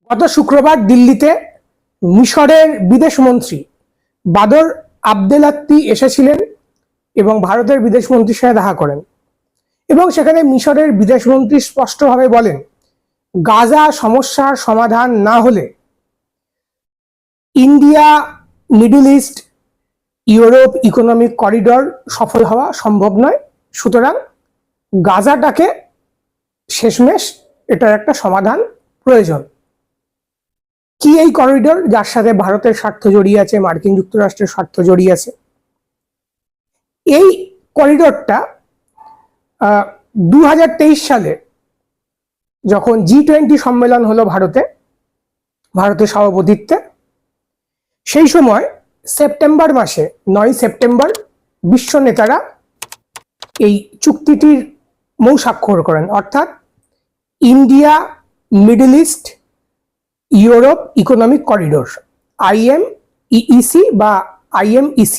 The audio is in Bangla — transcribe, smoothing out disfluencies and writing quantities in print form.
গত শুক্রবার দিল্লিতে মিশরের বিদেশমন্ত্রী বাদর আবদেলাত্তি এসেছিলেন এবং ভারতের বিদেশমন্ত্রীর সাথে দেখা করেন এবং সেখানে মিশরের বিদেশমন্ত্রী স্পষ্টভাবে বলেন, গাজা সমস্যার সমাধান না হলে India, middle east, Europe economic corridor সফল হওয়া সম্ভব নয়। সুতরাং গাজাটাকে শেষমেশ এটার একটা সমাধান প্রয়োজন। কি এই করিডর, যার সাথে ভারতের স্বার্থ জড়িয়ে আছে, মার্কিন যুক্তরাষ্ট্রের স্বার্থ জড়িয়ে আছে? এই করিডরটা 2023 সালে যখন G20 সম্মেলন হলো ভারতের সভাপতিত্বে, সেই সময় সেপ্টেম্বর মাসে 9 সেপ্টেম্বর বিশ্ব নেতারা এই চুক্তিটির মৌ স্বাক্ষর করেন, অর্থাৎ India, middle east, Europe economic corridor, IMEEC বা IMEC।